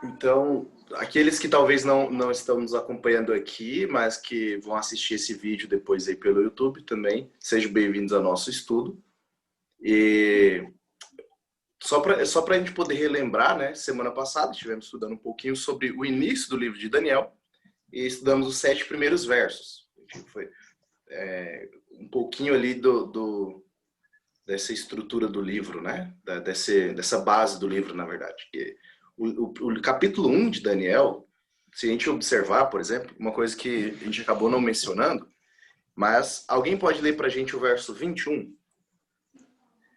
Então, aqueles que talvez não estão nos acompanhando aqui, mas que vão assistir esse vídeo depois aí pelo YouTube também, sejam bem-vindos ao nosso estudo. E só para a gente poder relembrar, né? Semana passada estivemos estudando um pouquinho sobre o início do livro de Daniel e estudamos os 7 primeiros versos. Foi um pouquinho ali dessa estrutura do livro, né? Dessa base do livro, na verdade. O capítulo 1 de Daniel, se a gente observar, por exemplo, uma coisa que a gente acabou não mencionando, mas alguém pode ler para a gente o verso 21?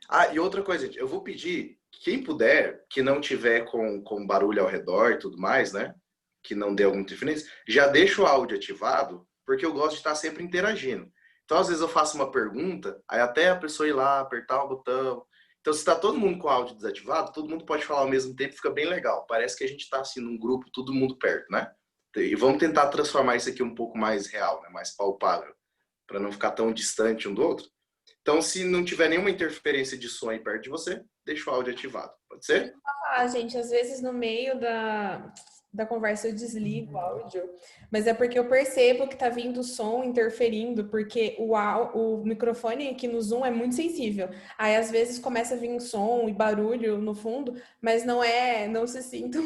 Ah, e outra coisa, eu vou pedir, quem puder, que não tiver com barulho ao redor e tudo mais, né? Que não dê alguma interferência, já deixa o áudio ativado, porque eu gosto de estar sempre interagindo. Então, às vezes eu faço uma pergunta, aí até a pessoa ir lá, apertar o botão. Então, se está todo mundo com o áudio desativado, todo mundo pode falar ao mesmo tempo, fica bem legal. Parece que a gente está assim num grupo, todo mundo perto, né? E vamos tentar transformar isso aqui um pouco mais real, né? Mais palpável, para não ficar tão distante um do outro. Então, se não tiver nenhuma interferência de som aí perto de você, deixa o áudio ativado. Pode ser? Gente, às vezes no meio da conversa eu desligo o áudio, mas é porque eu percebo que tá vindo som interferindo, porque o microfone aqui no Zoom é muito sensível. Aí às vezes começa a vir um som e barulho no fundo, mas não se sintam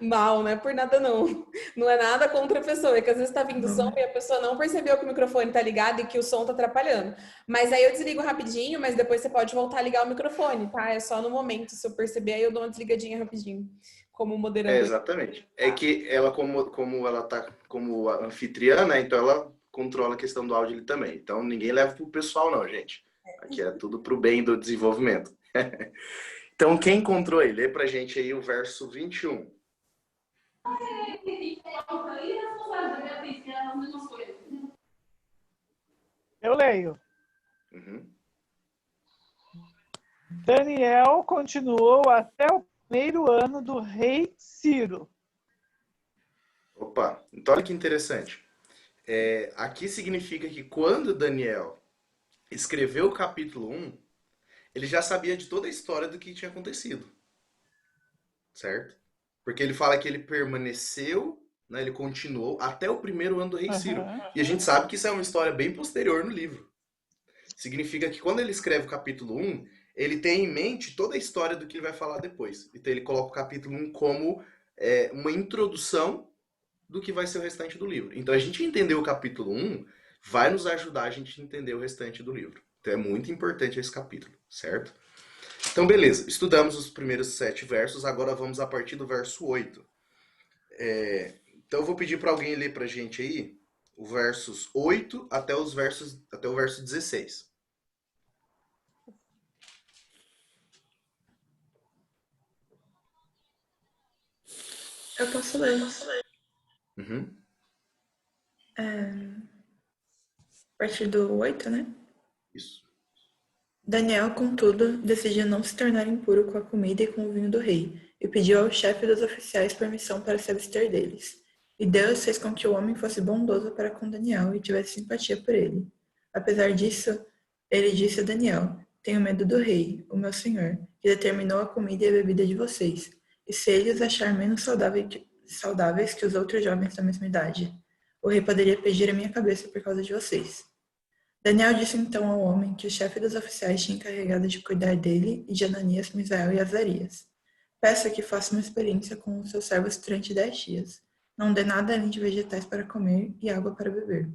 mal, não é por nada não. Não é nada contra a pessoa, é que às vezes tá vindo som e a pessoa não percebeu que o microfone tá ligado e que o som tá atrapalhando. Mas aí eu desligo rapidinho, mas depois você pode voltar a ligar o microfone, tá? É só no momento, se eu perceber, aí eu dou uma desligadinha rapidinho, como moderador. Exatamente. É que ela, como ela tá como anfitriã, né? Então ela controla a questão do áudio ali também. Então ninguém leva pro pessoal, não, gente. Aqui é tudo pro bem do desenvolvimento. Então, quem encontrou aí? Lê pra gente aí o verso 21. Eu leio. Uhum. Daniel continuou até o primeiro ano do rei Ciro. Opa, então olha que interessante. Aqui significa que quando Daniel escreveu o capítulo 1, ele já sabia de toda a história do que tinha acontecido. Certo? Porque ele fala que ele permaneceu, né, ele continuou até o primeiro ano do rei Ciro. E a gente sabe que isso é uma história bem posterior no livro. Significa que quando ele escreve o capítulo 1, ele tem em mente toda a história do que ele vai falar depois. Então ele coloca o capítulo 1 como uma introdução do que vai ser o restante do livro. Então a gente entender o capítulo 1 vai nos ajudar a gente a entender o restante do livro. Então é muito importante esse capítulo, certo? Então, beleza. Estudamos os primeiros 7 versos, agora vamos a partir do verso 8. Então eu vou pedir para alguém ler para a gente aí os versos 8 até o verso 16. Eu posso ler. Uhum. A partir do 8, né? Isso. Daniel, contudo, decidiu não se tornar impuro com a comida e com o vinho do rei, e pediu ao chefe dos oficiais permissão para se abster deles. E Deus fez com que o homem fosse bondoso para com Daniel e tivesse simpatia por ele. Apesar disso, ele disse a Daniel: Tenho medo do rei, o meu senhor, que determinou a comida e a bebida de vocês, e se ele os achar menos saudáveis que os outros jovens da mesma idade, o rei poderia pedir a minha cabeça por causa de vocês. Daniel disse então ao homem que o chefe dos oficiais tinha encarregado de cuidar dele e de Ananias, Misael e Azarias: Peço que faça uma experiência com os seus servos durante 10 dias. Não dê nada além de vegetais para comer e água para beber.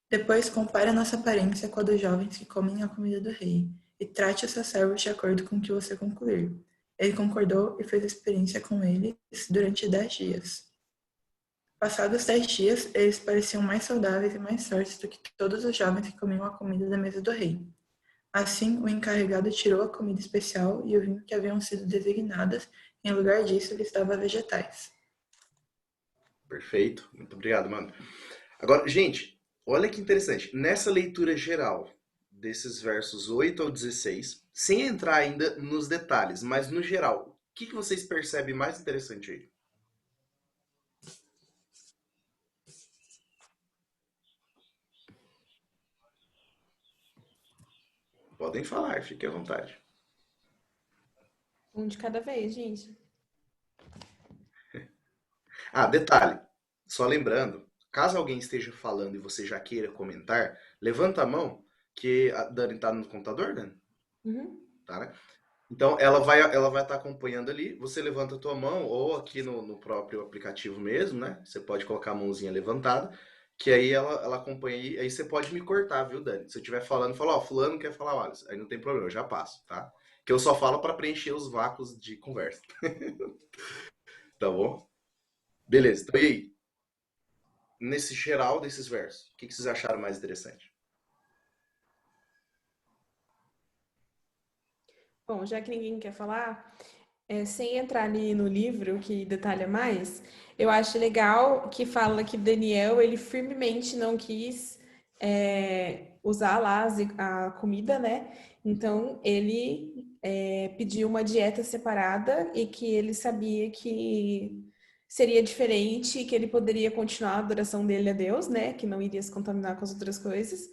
Depois compare a nossa aparência com a dos jovens que comem a comida do rei, e trate os seus servos de acordo com o que você concluir. Ele concordou e fez a experiência com eles durante 10 dias. Passados 10 dias, eles pareciam mais saudáveis e mais fortes do que todos os jovens que comiam a comida da mesa do rei. Assim, o encarregado tirou a comida especial e o vinho que haviam sido designadas, e em lugar disso lhes dava vegetais. Perfeito. Muito obrigado, mano. Agora, gente, olha que interessante. Nessa leitura geral desses versos 8 ao 16, sem entrar ainda nos detalhes, mas no geral, o que vocês percebem mais interessante aí? Podem falar, fiquem à vontade. Um de cada vez, gente. Ah, detalhe, só lembrando, caso alguém esteja falando e você já queira comentar, levanta a mão, que a Dani tá no computador, Dani? Uhum. Tá, né? Então ela vai estar acompanhando ali, você levanta a tua mão, ou aqui no próprio aplicativo mesmo, né? Você pode colocar a mãozinha levantada, que aí ela acompanha aí você pode me cortar, viu, Dani? Se eu estiver falando, fala, ó, fulano quer falar, olha, aí não tem problema, eu já passo, tá? Que eu só falo para preencher os vácuos de conversa, tá bom? Beleza, então e aí? Nesse geral desses versos, o que vocês acharam mais interessante? Bom, já que ninguém quer falar, sem entrar ali no livro que detalha mais, eu acho legal que fala que Daniel, ele firmemente não quis usar lá a comida, né? Então, ele pediu uma dieta separada e que ele sabia que seria diferente, que ele poderia continuar a adoração dele a Deus, né? Que não iria se contaminar com as outras coisas.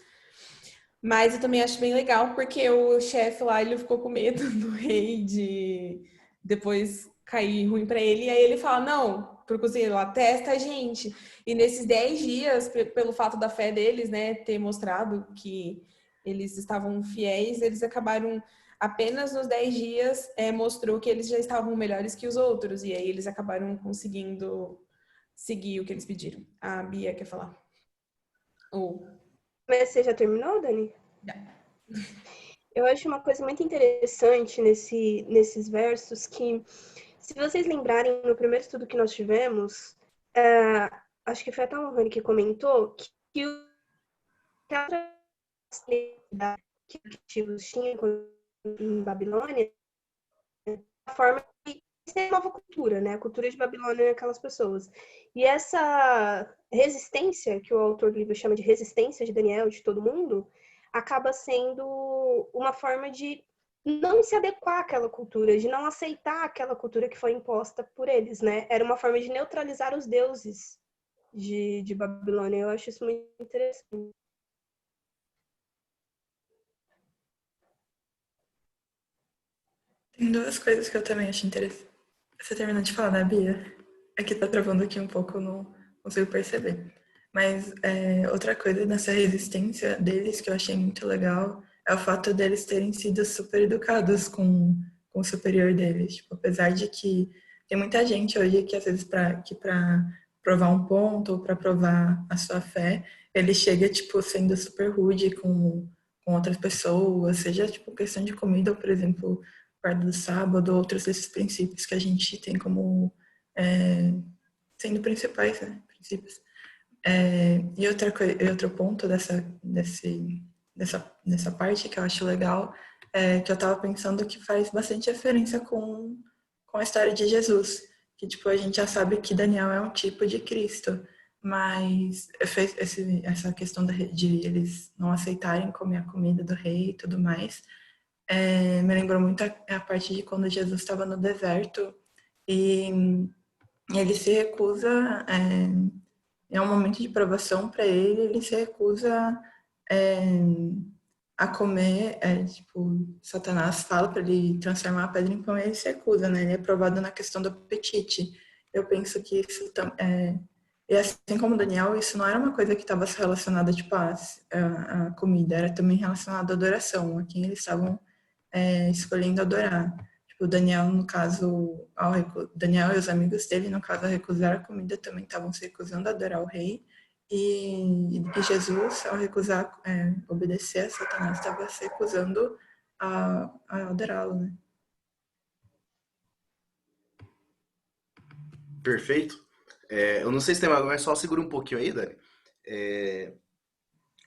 Mas eu também acho bem legal porque o chefe lá, ele ficou com medo do rei de depois cair ruim pra ele. E aí ele fala, não, pro cozinheiro lá, testa a gente. E nesses 10 dias, pelo fato da fé deles, né, ter mostrado que eles estavam fiéis, eles acabaram, apenas nos 10 dias, mostrou que eles já estavam melhores que os outros. E aí eles acabaram conseguindo seguir o que eles pediram. A Bia quer falar. Ou... Mas você já terminou, Dani? Já. Eu acho uma coisa muito interessante nesses versos que, se vocês lembrarem, no primeiro estudo que nós tivemos, acho que foi até o Rony que comentou que o que os cativos tinham em Babilônia, a forma de ser nova cultura, né? A cultura de Babilônia aquelas pessoas. E essa resistência, que o autor do livro chama de resistência de Daniel, de todo mundo, acaba sendo uma forma de não se adequar àquela cultura, de não aceitar aquela cultura que foi imposta por eles, né? Era uma forma de neutralizar os deuses de Babilônia. Eu acho isso muito interessante. Tem duas coisas que eu também acho interessante. Você terminou de falar, né, Bia? Aqui tá travando aqui um pouco, não consigo perceber. Mas outra coisa nessa resistência deles que eu achei muito legal é o fato deles terem sido super educados com o superior deles. Tipo, apesar de que tem muita gente hoje que às vezes para provar um ponto ou para provar a sua fé, ele chega tipo sendo super rude com outras pessoas, seja tipo questão de comida ou, por exemplo, guarda do sábado, ou outros desses princípios que a gente tem como sendo principais, né, princípios. E outro ponto dessa parte que eu acho legal é que eu estava pensando que faz bastante referência com a história de Jesus, que tipo a gente já sabe que Daniel é um tipo de Cristo, mas essa questão de eles não aceitarem comer a comida do rei e tudo mais, me lembrou muito a parte de quando Jesus estava no deserto e ele se recusa, é um momento de provação para ele, ele se recusa a comer, tipo, Satanás fala para ele transformar a pedra em pão e ele se recusa, né? Ele é provado na questão do apetite. Eu penso que isso e assim como Daniel, isso não era uma coisa que estava relacionada, tipo, a comida, era também relacionado à adoração, a quem eles estavam escolhendo adorar. Tipo, Daniel, no caso, Daniel e os amigos dele, no caso, ao recusar a comida, também estavam se recusando a adorar o rei. E Jesus, ao recusar obedecer a Satanás, estava se recusando a adorá-lo, né? Perfeito. Eu não sei se tem mais, mas só segura um pouquinho aí, Dani.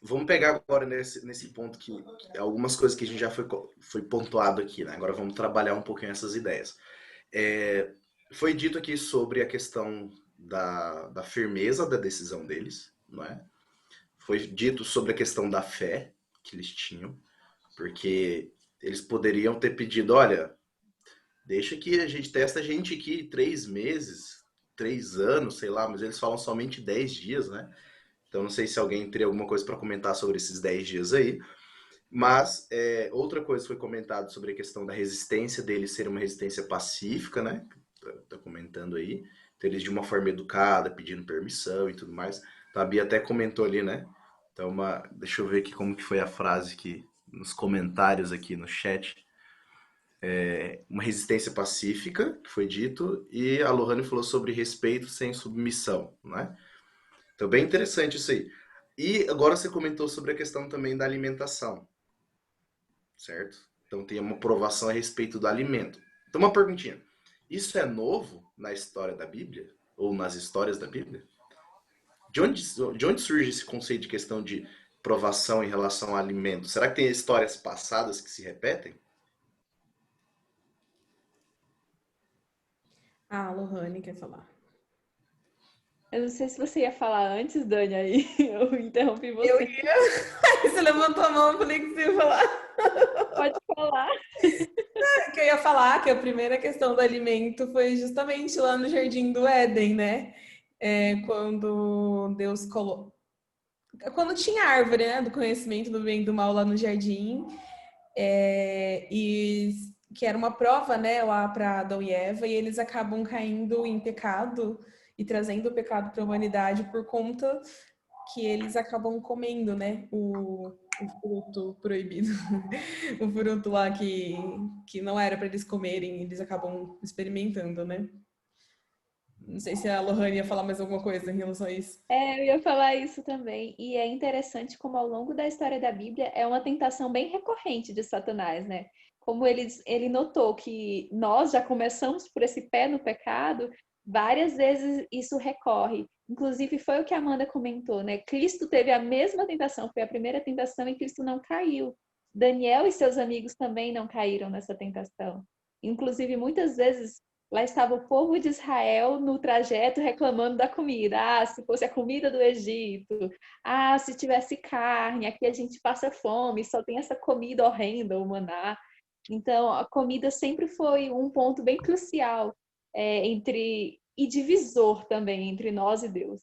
Vamos pegar agora nesse ponto que algumas coisas que a gente já foi pontuado aqui, né? Agora vamos trabalhar um pouquinho essas ideias. Foi dito aqui sobre a questão da firmeza da decisão deles, não é? Foi dito sobre a questão da fé que eles tinham, porque eles poderiam ter pedido, olha, deixa que a gente testa a gente aqui 3 meses, 3 anos, sei lá, mas eles falam somente 10 dias, né? Então não sei se alguém teria alguma coisa para comentar sobre esses 10 dias aí. Mas outra coisa que foi comentado sobre a questão da resistência deles ser uma resistência pacífica, né? Tá comentando aí. Então, eles de uma forma educada, pedindo permissão e tudo mais. Então, a Bia até comentou ali, né? Então, deixa eu ver aqui como que foi a frase aqui nos comentários aqui no chat. Uma resistência pacífica, que foi dito, e a Lohane falou sobre respeito sem submissão, né? Então, bem interessante isso aí. E agora você comentou sobre a questão também da alimentação, certo? Então, tem uma provação a respeito do alimento. Então, uma perguntinha. Isso é novo na história da Bíblia? Ou nas histórias da Bíblia? De onde surge esse conceito de questão de provação em relação ao alimento? Será que tem histórias passadas que se repetem? Ah, a Lohane quer falar. Eu não sei se você ia falar antes, Dani, aí eu interrompi você. Eu ia. Você levantou a mão, eu falei que você ia falar. Pode falar. Que eu ia falar que a primeira questão do alimento foi justamente lá no Jardim do Éden, né? Quando Deus colocou. Quando tinha a árvore, né, do conhecimento do bem e do mal lá no jardim, e que era uma prova, né, lá para Adão e Eva, e eles acabam caindo em pecado e trazendo o pecado para a humanidade por conta que eles acabam comendo, né, o fruto proibido, o fruto lá que não era para eles comerem, eles acabam experimentando, né? Não sei se a Lohane ia falar mais alguma coisa em relação a isso. Eu ia falar isso também. E é interessante como ao longo da história da Bíblia é uma tentação bem recorrente de Satanás, né? Como ele notou que nós já começamos por esse pé no pecado, várias vezes isso recorre. Inclusive foi o que a Amanda comentou, né? Cristo teve a mesma tentação, foi a primeira tentação e Cristo não caiu. Daniel e seus amigos também não caíram nessa tentação. Inclusive, muitas vezes lá estava o povo de Israel no trajeto reclamando da comida. Ah, se fosse a comida do Egito. Ah, se tivesse carne, aqui a gente passa fome, só tem essa comida horrenda, o maná. Então, a comida sempre foi um ponto bem crucial e divisor também entre nós e Deus.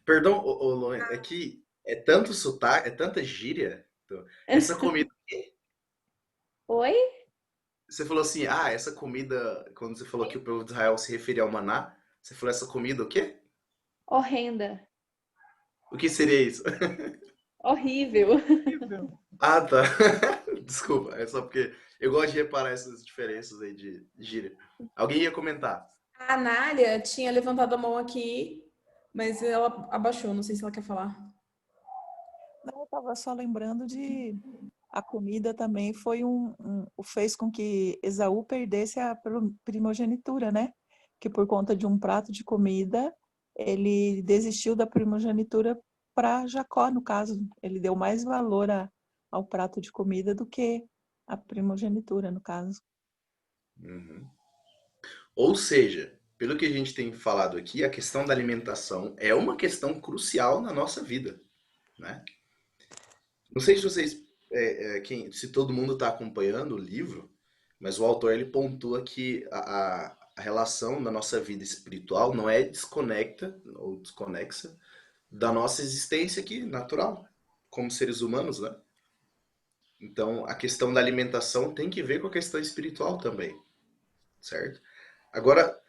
Perdão, Luan, é que é tanto sotaque, é tanta gíria. Então, essa comida. Oi? Você falou assim, essa comida, quando você falou que o povo de Israel se referia ao maná, você falou essa comida o quê? Horrenda. O que seria isso? Horrível. Ah, tá. Desculpa, é só porque eu gosto de reparar essas diferenças aí de gíria. Alguém ia comentar? A Anália tinha levantado a mão aqui, mas ela abaixou, não sei se ela quer falar. Não, eu estava só lembrando de a comida também foi fez com que Esaú perdesse a primogenitura, né? Que por conta de um prato de comida, ele desistiu da primogenitura para Jacó, no caso. Ele deu mais valor ao prato de comida do que a primogenitura, no caso. Uhum. Ou seja, pelo que a gente tem falado aqui, a questão da alimentação é uma questão crucial na nossa vida, né? Não sei se vocês, se todo mundo está acompanhando o livro, mas o autor ele pontua que a relação da nossa vida espiritual não é desconecta ou desconexa da nossa existência aqui, natural, como seres humanos, né? Então, a questão da alimentação tem que ver com a questão espiritual também, certo? Agora,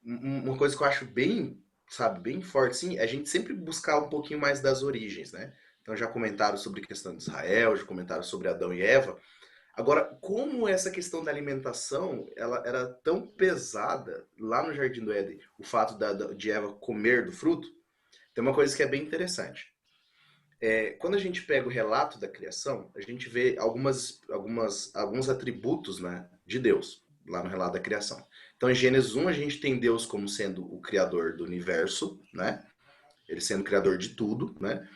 uma coisa que eu acho bem, sabe, bem forte, sim, é a gente sempre buscar um pouquinho mais das origens, né? Então, já comentaram sobre a questão de Israel, já comentaram sobre Adão e Eva. Agora, como essa questão da alimentação, ela era tão pesada lá no Jardim do Éden, o fato de Eva comer do fruto, tem uma coisa que é bem interessante. Quando a gente pega o relato da criação, a gente vê alguns atributos, né, de Deus, lá no relato da criação. Então, em Gênesis 1, a gente tem Deus como sendo o criador do universo, né? Ele sendo o criador de tudo, né?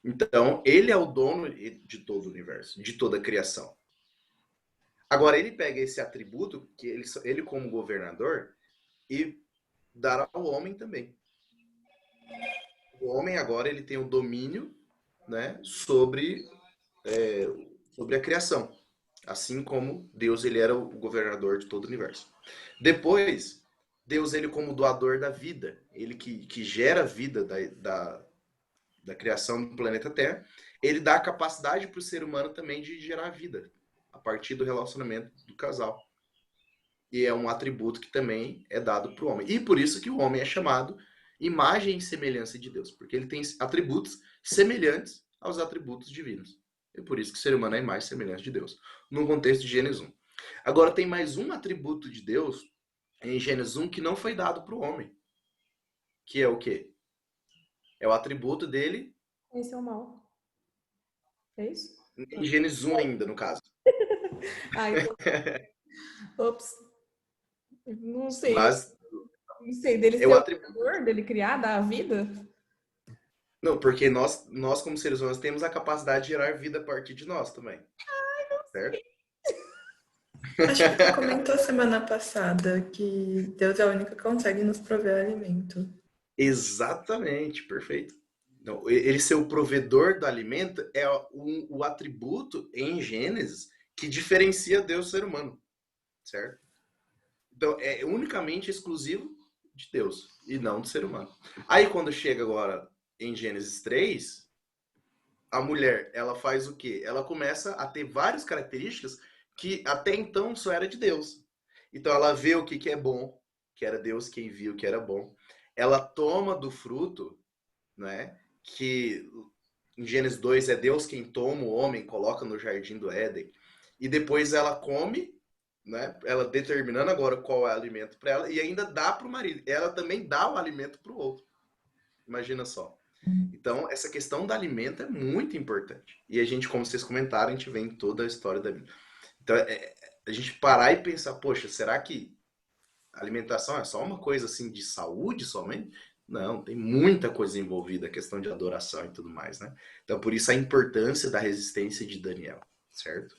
Então, ele é o dono de todo o universo, de toda a criação. Agora, ele pega esse atributo, que ele como governador, e dá ao homem também. O homem agora ele tem o domínio, né, sobre a criação. Assim como Deus ele era o governador de todo o universo. Depois, Deus ele como doador da vida, ele que gera a vida da criação do planeta Terra, ele dá a capacidade para o ser humano também de gerar vida a partir do relacionamento do casal. E é um atributo que também é dado para o homem. E por isso que o homem é chamado imagem e semelhança de Deus, porque ele tem atributos semelhantes aos atributos divinos. E por isso que o ser humano é imagem e semelhança de Deus, no contexto de Gênesis 1. Agora tem mais um atributo de Deus em Gênesis 1 que não foi dado para o homem. Que é o quê? É o atributo dele Esse é o mal. É isso? em Gênesis 1 ainda, no caso. Ah, então... Ops. Não sei. Mas Não sei. Dele é ser o o atributo. criador, dele criar, dar a vida? Não, porque nós como seres humanos temos a capacidade de gerar vida a partir de nós também. Certo? Acho que você comentou semana passada que Deus é o único que consegue nos prover alimento. Exatamente, perfeito. Então, ele ser o provedor do alimento é o atributo em Gênesis que diferencia Deus do ser humano, certo? Então, é unicamente exclusivo de Deus e não do ser humano. Aí, quando chega agora em Gênesis 3, a mulher, ela faz o quê? Ela começa a ter várias características que até então só era de Deus. Então, ela vê o que é bom, que era Deus quem viu que era bom. Ela toma do fruto, né? Que em Gênesis 2 é Deus quem toma o homem, coloca no jardim do Éden. E depois ela come, né? Ela determinando agora qual é o alimento para ela e ainda dá para o marido. Ela também dá o alimento para o outro. Imagina só. Então, essa questão do alimento é muito importante. E a gente, como vocês comentaram, a gente vê em toda a história da Bíblia. Então, a gente parar e pensar, poxa, será que a alimentação é só uma coisa assim de saúde somente? Não, tem muita coisa envolvida, a questão de adoração e tudo mais, né? Então, por isso a importância da resistência de Daniel, certo?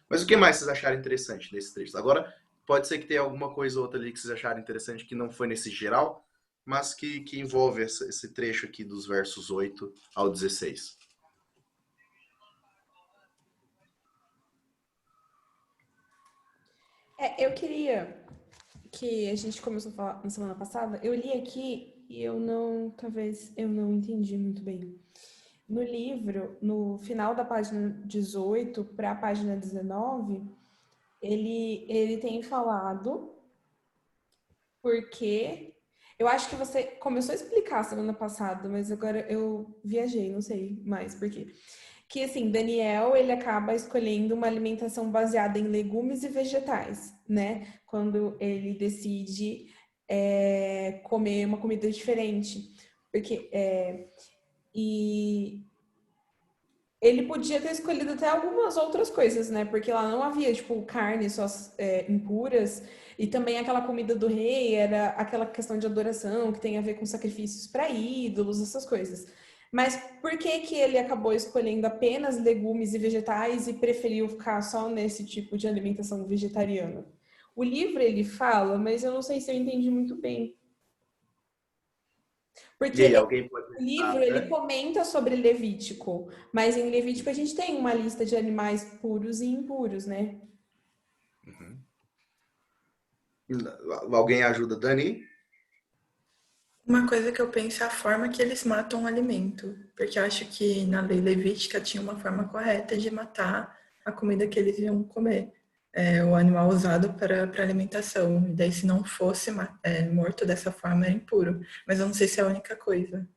Mas o que mais vocês acharam interessante nesse trecho? Agora, pode ser que tenha alguma coisa ou outra ali que vocês acharam interessante que não foi nesse geral, mas que envolve esse trecho aqui dos versos 8 ao 16. Eu queria que a gente começou a falar na semana passada, eu li aqui e talvez eu não entendi muito bem. No livro, no final da página 18 para a página 19, ele tem falado porque eu acho que você começou a explicar semana passada, mas agora eu viajei, não sei mais por quê. Que assim, Daniel, ele acaba escolhendo uma alimentação baseada em legumes e vegetais, né? Quando ele decide comer uma comida diferente. Porque e ele podia ter escolhido até algumas outras coisas, né? Porque lá não havia, tipo, carne só impuras. E também aquela comida do rei era aquela questão de adoração que tem a ver com sacrifícios para ídolos, essas coisas. Mas por que que ele acabou escolhendo apenas legumes e vegetais e preferiu ficar só nesse tipo de alimentação vegetariana? O livro ele fala, mas eu não sei se eu entendi muito bem. E aí, Porque alguém pode o livro ele comenta sobre Levítico, mas em Levítico a gente tem uma lista de animais puros e impuros, né? Uhum. Alguém ajuda, Dani? Uma coisa que eu penso é a forma que eles matam o alimento, porque eu acho que na lei levítica tinha uma forma correta de matar a comida que eles iam comer, o animal usado para alimentação. E daí, se não fosse morto dessa forma, era impuro. Mas eu não sei se é a única coisa,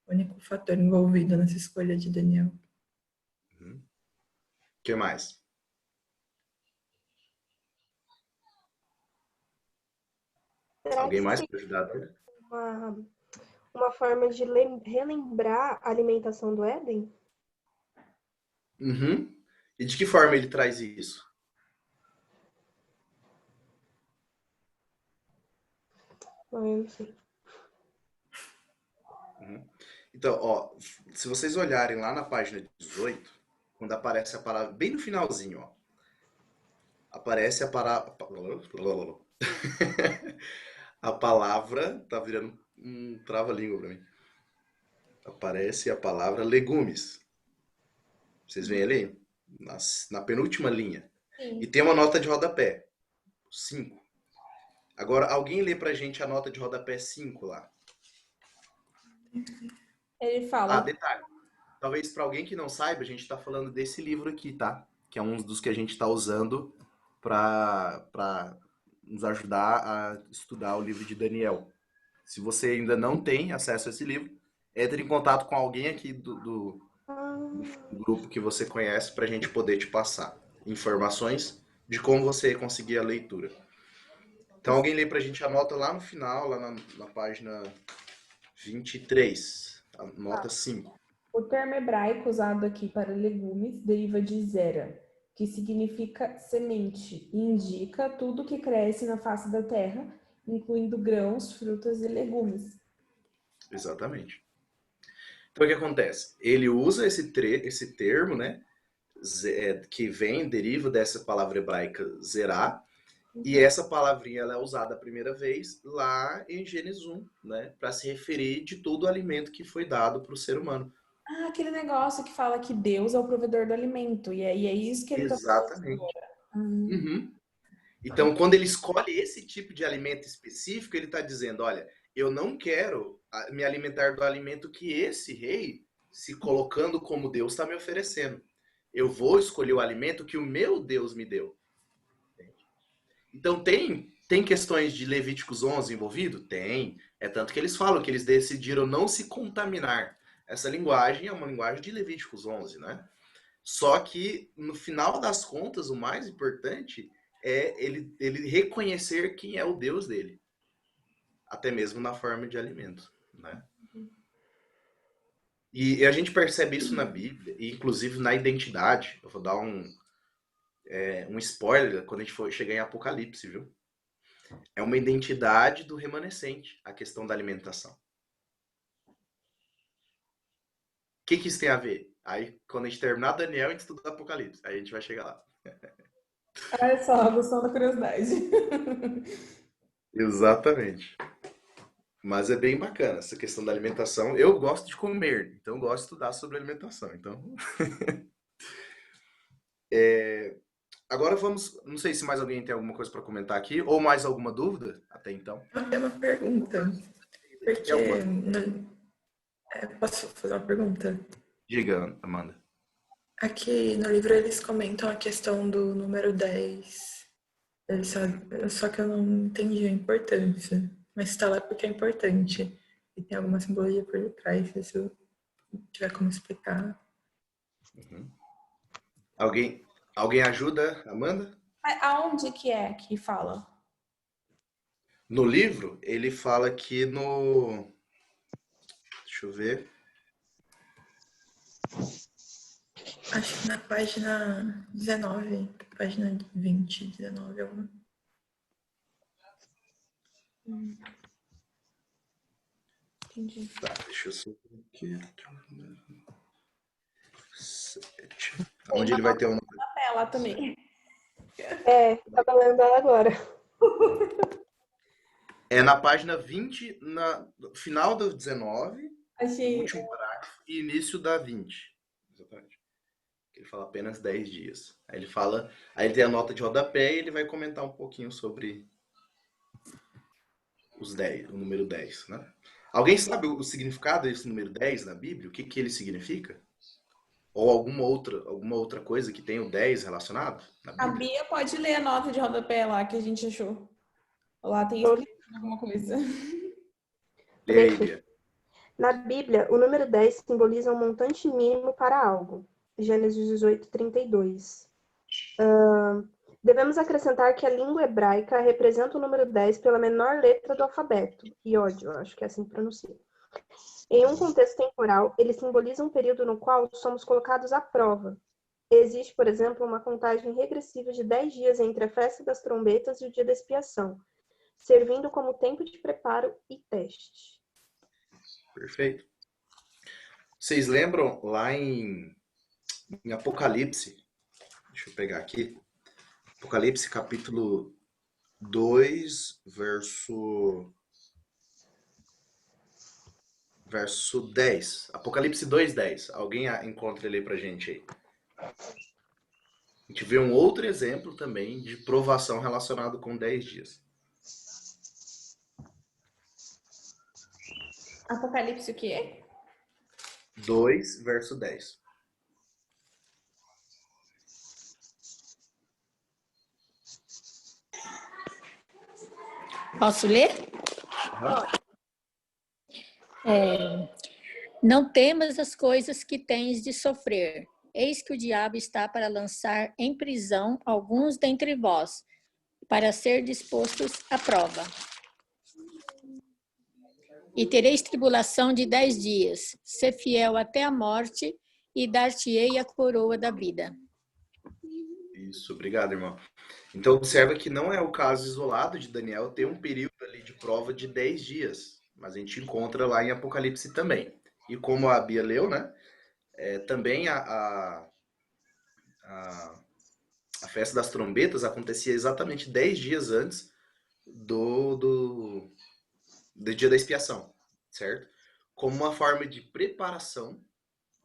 o único fator envolvido nessa escolha de Daniel. Uhum. O que mais? Será Alguém que mais seria para ajudar, Dani? uma forma de relembrar a alimentação do Éden? Uhum. E de que forma ele traz isso? Não, eu não sei. Uhum. Então, ó, se vocês olharem lá na página 18, quando aparece a palavra, bem no finalzinho, ó, aparece a palavra. A palavra, tá virando um trava-língua pra mim. Aparece a palavra legumes. Vocês veem ali? Na penúltima linha. Sim. E tem uma nota de rodapé. 5. Agora, alguém lê pra gente a nota de rodapé 5 lá. Ele Ah, fala, detalhe. talvez para alguém que não saiba, a gente está falando desse livro aqui, tá? Que é um dos que a gente está usando para nos ajudar a estudar o livro de Daniel. Se você ainda não tem acesso a esse livro, entre em contato com alguém aqui do grupo que você conhece para a gente poder te passar informações de como você conseguir a leitura. Então alguém lê para a gente, anota lá no final, lá na página 23, nota 5. O termo hebraico usado aqui para legumes deriva de zera, que significa semente e indica tudo que cresce na face da terra, incluindo grãos, frutas e legumes. Exatamente. Então o que acontece? Ele usa esse termo, né, que deriva dessa palavra hebraica zerá, e essa palavrinha ela é usada a primeira vez lá em Gênesis 1, né, para se referir de todo o alimento que foi dado para o ser humano. Ah, aquele negócio que fala que Deus é o provedor do alimento, e é isso que ele está falando Exatamente. agora. Uhum. Então, quando ele escolhe esse tipo de alimento específico, ele está dizendo, olha, eu não quero me alimentar do alimento que esse rei, se colocando como Deus, está me oferecendo. Eu vou escolher o alimento que o meu Deus me deu. Então, tem questões de Levíticos 11 envolvido? Tem. É tanto que eles falam que eles decidiram não se contaminar. Essa linguagem é uma linguagem de Levíticos 11, né? Só que, no final das contas, o mais importante é ele reconhecer quem é o Deus dele. Até mesmo na forma de alimento, né? E a gente percebe isso na Bíblia, e inclusive na identidade. Eu vou dar um spoiler quando a gente for chegar em Apocalipse, viu? É uma identidade do remanescente, a questão da alimentação. O que isso tem a ver? Aí, quando a gente terminar Daniel, a gente estuda Apocalipse. Aí a gente vai chegar lá. Olha só, gostou da curiosidade. Exatamente. Mas é bem bacana essa questão da alimentação. Eu gosto de comer, então eu gosto de estudar sobre alimentação. Então, agora vamos. Não sei se mais alguém tem alguma coisa para comentar aqui, ou mais alguma dúvida até então. Eu tenho uma pergunta. Porque. Posso fazer uma pergunta? Diga, Amanda. Aqui no livro eles comentam a questão do número 10. Só que eu não entendi a importância. Mas está lá porque é importante. E tem alguma simbologia por detrás, se eu tiver como explicar. Uhum. Alguém ajuda, Amanda? Aonde que é que fala? No livro, ele fala que no... Deixa eu ver. Acho que na página 19, página 20, 19, alguma. Entendi. Tá, deixa eu só ver aqui. 7. Onde ele vai ter uma... É lá também. Tava lendo ela agora. É na página 20, no final do 19, Achei. no último parágrafo, e início da 20. Exatamente. Ele fala apenas 10 dias. Aí ele tem a nota de rodapé e ele vai comentar um pouquinho sobre os 10, o número 10, né? Alguém sabe o significado desse número 10 na Bíblia? O que ele significa? Ou alguma outra coisa que tem o 10 relacionado na A Bíblia? Bia pode ler a nota de rodapé lá que a gente achou. Lá tem escrito alguma coisa. Lê aí, Bia. Na Bíblia, o número 10 simboliza um montante mínimo para algo. Gênesis 18, 32. Devemos acrescentar que a língua hebraica representa o número 10 pela menor letra do alfabeto. Iod, eu acho que é assim que pronuncia. Em um contexto temporal, ele simboliza um período no qual somos colocados à prova. Existe, por exemplo, uma contagem regressiva de 10 dias entre a festa das trombetas e o dia da expiação, servindo como tempo de preparo e teste. Perfeito. Vocês lembram lá em Apocalipse? Deixa eu pegar aqui. Apocalipse capítulo 2, verso 10. Apocalipse 2:10. Alguém encontra ele aí pra gente aí. A gente vê um outro exemplo também de provação relacionado com 10 dias. Apocalipse o quê? 2, verso 10. Posso ler? Aham. Não temas as coisas que tens de sofrer. Eis que o diabo está para lançar em prisão alguns dentre vós, para ser dispostos à prova. E tereis tribulação de 10 dias. Ser fiel até a morte, e dar-te-ei a coroa da vida. Isso, obrigado, irmão. Então, observa que não é o caso isolado de Daniel ter um período ali de prova de 10 dias, mas a gente encontra lá em Apocalipse também. E como a Bia leu, né? Também a festa das trombetas acontecia exatamente 10 dias antes do dia da expiação, certo? Como uma forma de preparação,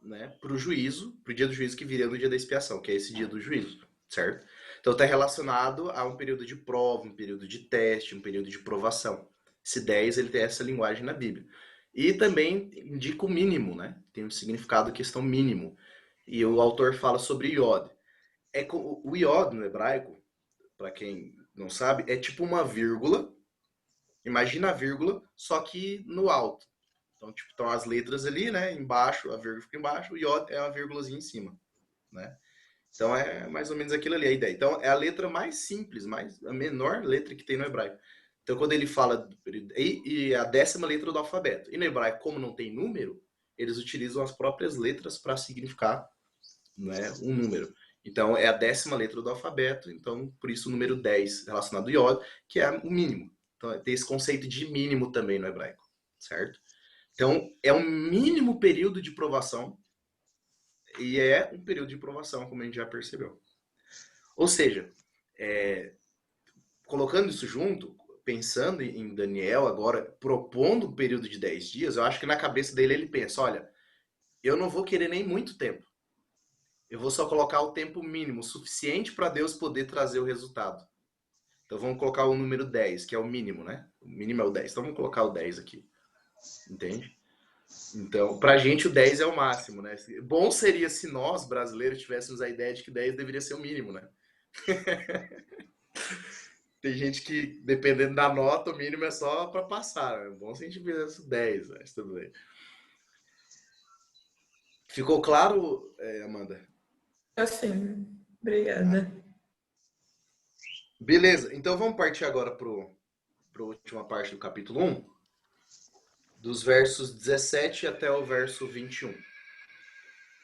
né, para o juízo, para o dia do juízo que viria no dia da expiação, que é esse dia do juízo, certo? Então está relacionado a um período de prova, um período de teste, um período de provação. Esse 10 ele tem essa linguagem na Bíblia. E também indica o mínimo, né? Tem um significado questão mínimo. E o autor fala sobre Iod. O Iod no hebraico, para quem não sabe, é tipo uma vírgula. Imagina a vírgula, só que no alto. Então, tipo, estão as letras ali, né? Embaixo, a vírgula fica embaixo, o Iod é uma vírgulazinha em cima, né? Então é mais ou menos aquilo ali a ideia. Então é a letra mais simples, a menor letra que tem no hebraico. Então quando ele fala e a 10ª letra do alfabeto. E no hebraico, como não tem número, eles utilizam as próprias letras para significar, né, um número. Então é a 10ª letra do alfabeto, então por isso o número 10 relacionado ao Iod, que é o mínimo. Então tem esse conceito de mínimo também no hebraico, certo? Então é um mínimo período de provação. E é um período de provação, como a gente já percebeu. Ou seja, colocando isso junto, pensando em Daniel agora, propondo um período de 10 dias, eu acho que na cabeça dele ele pensa, olha, eu não vou querer nem muito tempo. Eu vou só colocar o tempo mínimo, suficiente para Deus poder trazer o resultado. Então vamos colocar o número 10, que é o mínimo, né? O mínimo é o 10. Então vamos colocar o 10 aqui. Entende? Então, pra gente o 10 é o máximo, né? Bom seria se nós, brasileiros, tivéssemos a ideia de que 10 deveria ser o mínimo, né? Tem gente que, dependendo da nota, o mínimo é só para passar. Né? Bom se a gente fizesse 10, mas tudo bem. Ficou claro, Amanda? Assim, obrigada. Beleza, então vamos partir agora para a última parte do capítulo 1, dos versos 17 até o verso 21.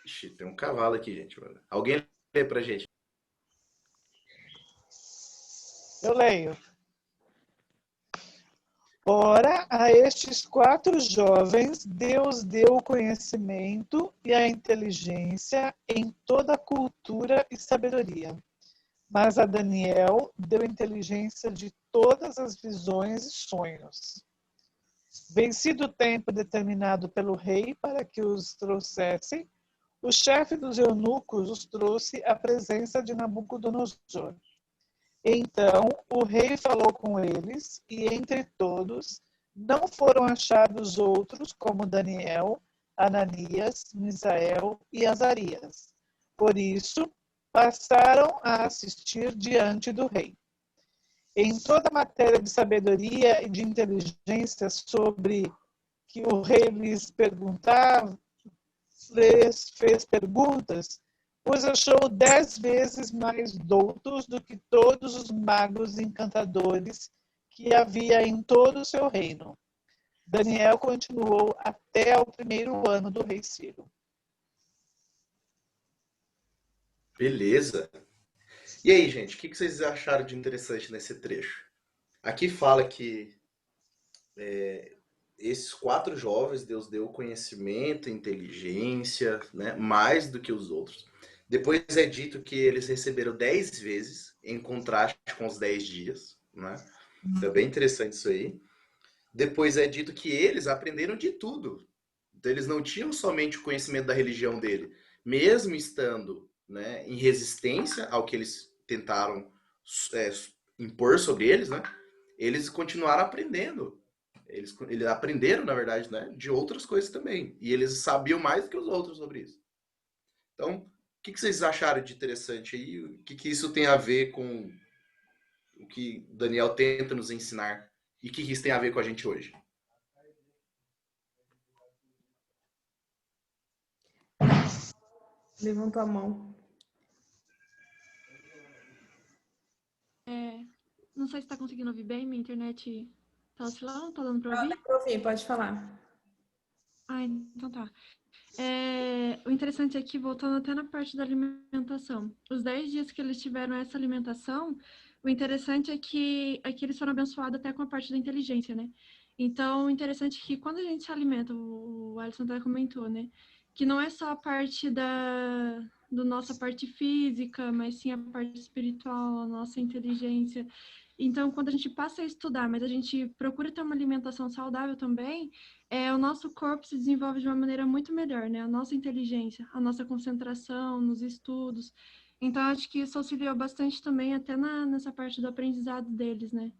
Ixi, tem um cavalo aqui, gente. Alguém lê pra gente? Eu leio. Ora, a estes 4 jovens, Deus deu o conhecimento e a inteligência em toda a cultura e sabedoria. Mas a Daniel deu inteligência de todas as visões e sonhos. Vencido o tempo determinado pelo rei para que os trouxessem, o chefe dos eunucos os trouxe à presença de Nabucodonosor. Então o rei falou com eles, e entre todos não foram achados outros como Daniel, Ananias, Misael e Azarias. Por isso, passaram a assistir diante do rei. Em toda matéria de sabedoria e de inteligência sobre que o rei lhes fez perguntas, os achou 10 vezes mais doutos do que todos os magos e encantadores que havia em todo o seu reino. Daniel continuou até o 1º ano do rei Ciro. Beleza. E aí, gente, o que vocês acharam de interessante nesse trecho? Aqui fala que esses 4 jovens, Deus deu conhecimento, inteligência, né, mais do que os outros. Depois é dito que eles receberam 10 vezes, em contraste com os 10 dias. Né? Então é bem interessante isso aí. Depois é dito que eles aprenderam de tudo. Então eles não tinham somente o conhecimento da religião dele. Mesmo estando, né, em resistência ao que eles tentaram impor sobre eles, né, eles continuaram aprendendo. Eles aprenderam, na verdade, né, de outras coisas também. E eles sabiam mais do que os outros sobre isso. Então, o que vocês acharam de interessante aí? O que isso tem a ver com o que Daniel tenta nos ensinar? E o que isso tem a ver com a gente hoje? Levantou a mão. Não sei se tá conseguindo ouvir bem, minha internet tá oscilando, tá dando pra ouvir? Pode falar. Ah, então tá. O interessante é que, voltando até na parte da alimentação, os 10 dias que eles tiveram essa alimentação, o interessante é que eles foram abençoados até com a parte da inteligência, né? Então, o interessante é que quando a gente se alimenta, o Alisson até comentou, né? Que não é só a parte do nossa parte física, mas sim a parte espiritual, a nossa inteligência. Então, quando a gente passa a estudar, mas a gente procura ter uma alimentação saudável também, o nosso corpo se desenvolve de uma maneira muito melhor, né? A nossa inteligência, a nossa concentração nos estudos. Então, acho que isso auxiliou bastante também até nessa parte do aprendizado deles, né?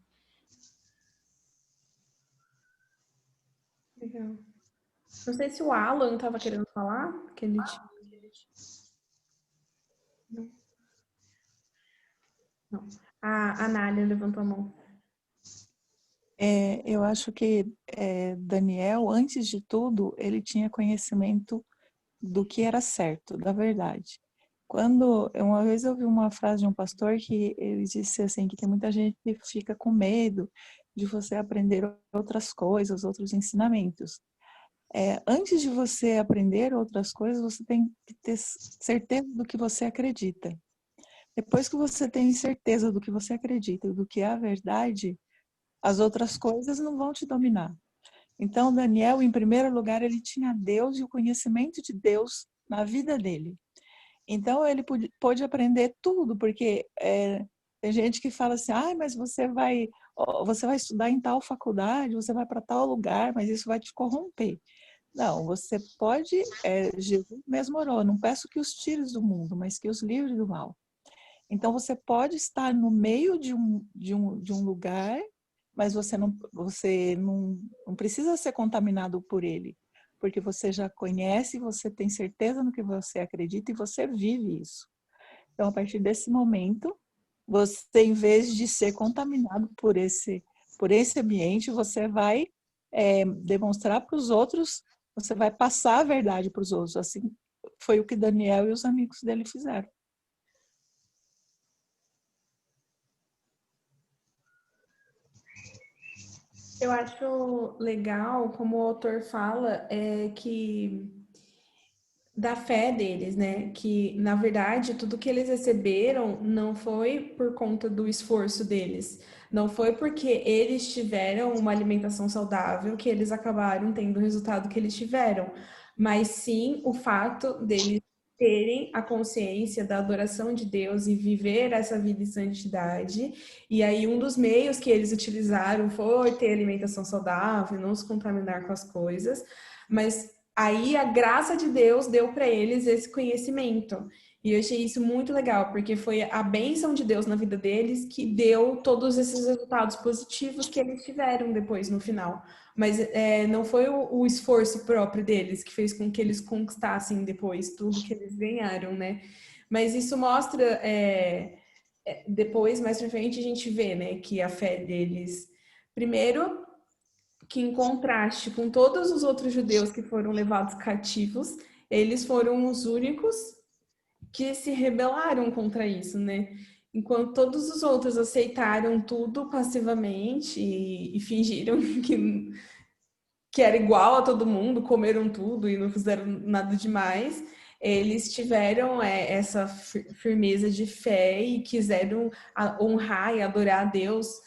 Legal. Não sei se o Alan estava querendo falar, que ele tinha... Não. A Nália levantou a mão. Eu acho que Daniel, antes de tudo, ele tinha conhecimento do que era certo, da verdade. Uma vez eu vi uma frase de um pastor que ele disse assim, que tem muita gente que fica com medo de você aprender outras coisas, outros ensinamentos. Antes de você aprender outras coisas, você tem que ter certeza do que você acredita. Depois que você tem certeza do que você acredita e do que é a verdade, as outras coisas não vão te dominar. Então, Daniel, em primeiro lugar, ele tinha Deus e o conhecimento de Deus na vida dele. Então, ele pôde aprender tudo, porque tem gente que fala assim, mas você vai estudar em tal faculdade, você vai para tal lugar, mas isso vai te corromper. Não, você pode, Jesus mesmo orou, não peço que os tires do mundo, mas que os livre do mal. Então, você pode estar no meio de um lugar, mas você não precisa ser contaminado por ele, porque você já conhece, você tem certeza no que você acredita e você vive isso. Então, a partir desse momento, você, em vez de ser contaminado por esse ambiente, você vai demonstrar para os outros, você vai passar a verdade para os outros. Assim foi o que Daniel e os amigos dele fizeram. Eu acho legal, como o autor fala, que da fé deles, né? Que, na verdade, tudo que eles receberam não foi por conta do esforço deles. Não foi porque eles tiveram uma alimentação saudável que eles acabaram tendo o resultado que eles tiveram. Mas sim o fato deles terem a consciência da adoração de Deus e viver essa vida em santidade. E aí, um dos meios que eles utilizaram foi ter alimentação saudável, não se contaminar com as coisas. Mas aí a graça de Deus deu para eles esse conhecimento. E eu achei isso muito legal, porque foi a bênção de Deus na vida deles que deu todos esses resultados positivos que eles tiveram depois no final. Mas não foi o esforço próprio deles que fez com que eles conquistassem depois tudo que eles ganharam, né? Mas isso mostra, depois, mais pra frente, a gente vê, né, que a fé deles, primeiro, que em contraste com todos os outros judeus que foram levados cativos, eles foram os únicos que se rebelaram contra isso, né? Enquanto todos os outros aceitaram tudo passivamente e fingiram que era igual a todo mundo, comeram tudo e não fizeram nada demais, eles tiveram essa firmeza de fé e quiseram honrar e adorar a Deus,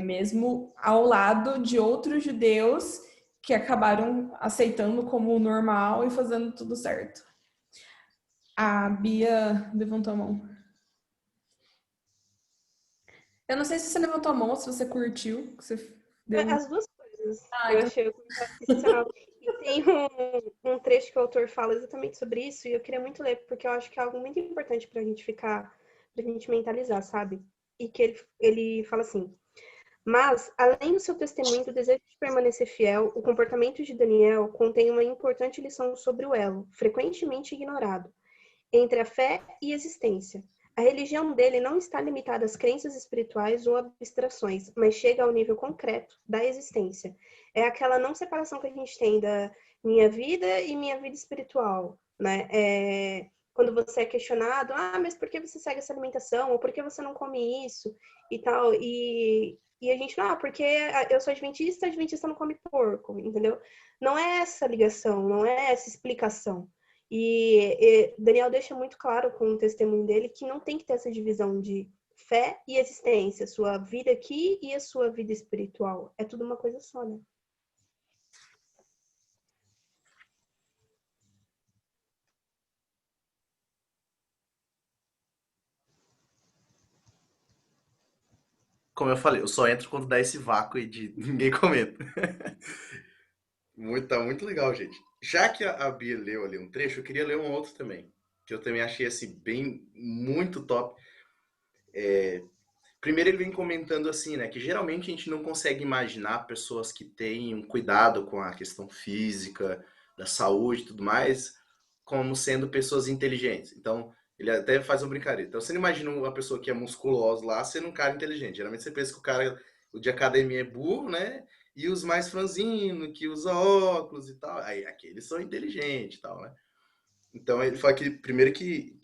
mesmo ao lado de outros judeus que acabaram aceitando como normal e fazendo tudo certo. A Bia levantou a mão. Eu não sei se você levantou a mão ou se você curtiu. Que você deu... As duas coisas. Eu então... achei sensacional. E tem um trecho que o autor fala exatamente sobre isso, e eu queria muito ler, porque eu acho que é algo muito importante pra gente mentalizar, sabe? E que ele fala assim: Mas, além do seu testemunho e do desejo de permanecer fiel, o comportamento de Daniel contém uma importante lição sobre o elo, frequentemente ignorado, entre a fé e a existência. A religião dele não está limitada às crenças espirituais ou abstrações, mas chega ao nível concreto da existência. É aquela não separação que a gente tem da minha vida e minha vida espiritual, né? Quando você é questionado, mas por que você segue essa alimentação? Ou por que você não come isso? E tal, e a gente, porque eu sou adventista não come porco, entendeu? Não é essa ligação, não é essa explicação. E Daniel deixa muito claro com o testemunho dele que não tem que ter essa divisão de fé e existência, sua vida aqui e a sua vida espiritual. É tudo uma coisa só, né? Como eu falei, eu só entro quando dá esse vácuo aí de ninguém comenta. Tá muito legal, gente. Já que a Bia leu ali um trecho, eu queria ler um outro também, que eu também achei assim, muito top. Primeiro ele vem comentando assim, né, que geralmente a gente não consegue imaginar pessoas que têm um cuidado com a questão física, da saúde e tudo mais, como sendo pessoas inteligentes. Então, ele até faz uma brincadeira. Então, você não imagina uma pessoa que é musculosa lá sendo um cara inteligente. Geralmente você pensa que o cara, o de academia é burro, né? E os mais franzinos, que usa óculos e tal. Aí, aqueles são inteligentes e tal, né? Então, ele fala que, primeiro, que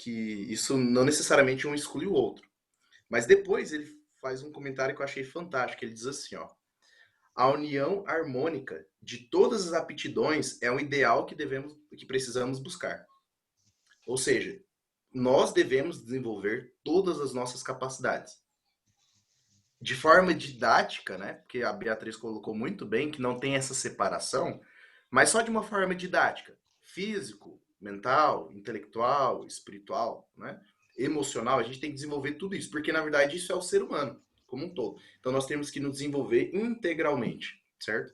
isso não necessariamente um exclui o outro. Mas depois ele faz um comentário que eu achei fantástico. Ele diz assim, ó. A união harmônica de todas as aptidões é um ideal que precisamos buscar. Ou seja, nós devemos desenvolver todas as nossas capacidades. De forma didática, né? Porque a Beatriz colocou muito bem que não tem essa separação, mas só de uma forma didática. Físico, mental, intelectual, espiritual, né? Emocional, a gente tem que desenvolver tudo isso, porque na verdade isso é o ser humano como um todo. Então nós temos que nos desenvolver integralmente, certo?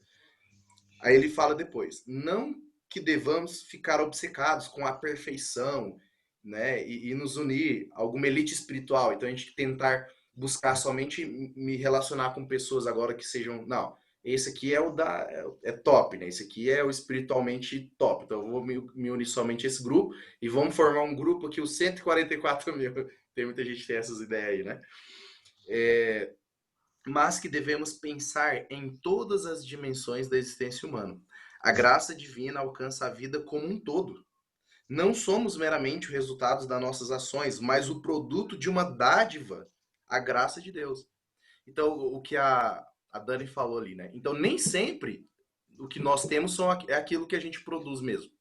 Aí ele fala depois, não que devamos ficar obcecados com a perfeição, né, e nos unir a alguma elite espiritual. Então a gente tentar buscar somente me relacionar com pessoas agora que sejam, não, esse aqui é top, né? Esse aqui é o espiritualmente top. Então eu vou me unir somente a esse grupo e vamos formar um grupo aqui, os 144 mil. Tem muita gente que tem essas ideias aí, né? Mas que devemos pensar em todas as dimensões da existência humana. A graça divina alcança a vida como um todo. Não somos meramente o resultado das nossas ações, mas o produto de uma dádiva, a graça de Deus. Então, o que a Dani falou ali, né? Então, nem sempre o que nós temos é aquilo que a gente produz mesmo.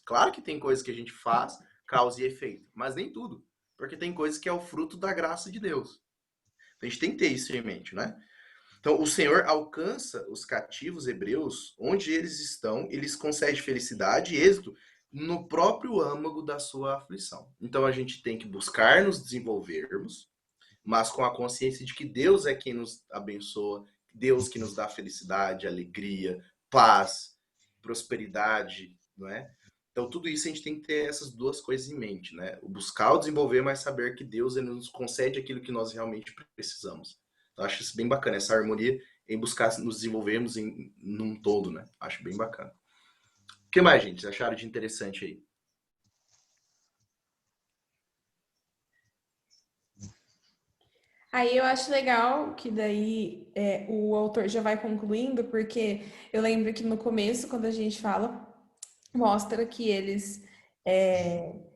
Claro que tem coisas que a gente faz, causa e efeito, mas nem tudo. Porque tem coisas que é o fruto da graça de Deus. A gente tem que ter isso em mente, né? Então, o Senhor alcança os cativos hebreus onde eles estão, eles concede felicidade e êxito no próprio âmago da sua aflição. Então, a gente tem que buscar nos desenvolvermos, mas com a consciência de que Deus é quem nos abençoa, Deus que nos dá felicidade, alegria, paz, prosperidade, não é? Então, tudo isso a gente tem que ter essas duas coisas em mente, né? O buscar o desenvolver, mas saber que Deus ele nos concede aquilo que nós realmente precisamos. Então, acho isso bem bacana, essa harmonia em buscar nos desenvolvermos num todo, né? Acho bem bacana. O que mais, gente? Vocês acharam de interessante aí? Aí eu acho legal que daí o autor já vai concluindo, porque eu lembro que no começo, quando a gente fala, mostra que eles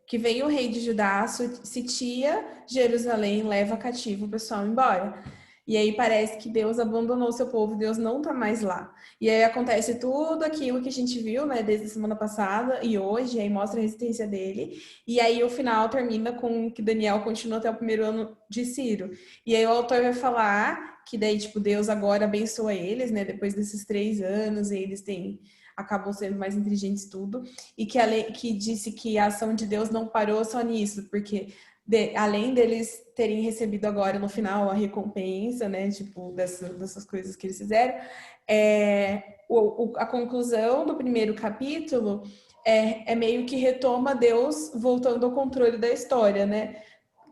que vem o rei de Judá, sitia Jerusalém, leva cativo o pessoal embora. E aí parece que Deus abandonou o seu povo, Deus não tá mais lá. E aí acontece tudo aquilo que a gente viu, né, desde a semana passada e hoje, aí mostra a resistência dele. E aí o final termina com que Daniel continua até o primeiro ano de Ciro. E aí o autor vai falar que daí, tipo, Deus agora abençoa eles, né, depois desses 3 anos, e eles acabam sendo mais inteligentes tudo, e que disse que a ação de Deus não parou só nisso, porque além deles terem recebido agora no final a recompensa, né, tipo, dessas coisas que eles fizeram, a conclusão do primeiro capítulo é meio que retoma Deus voltando ao controle da história, né,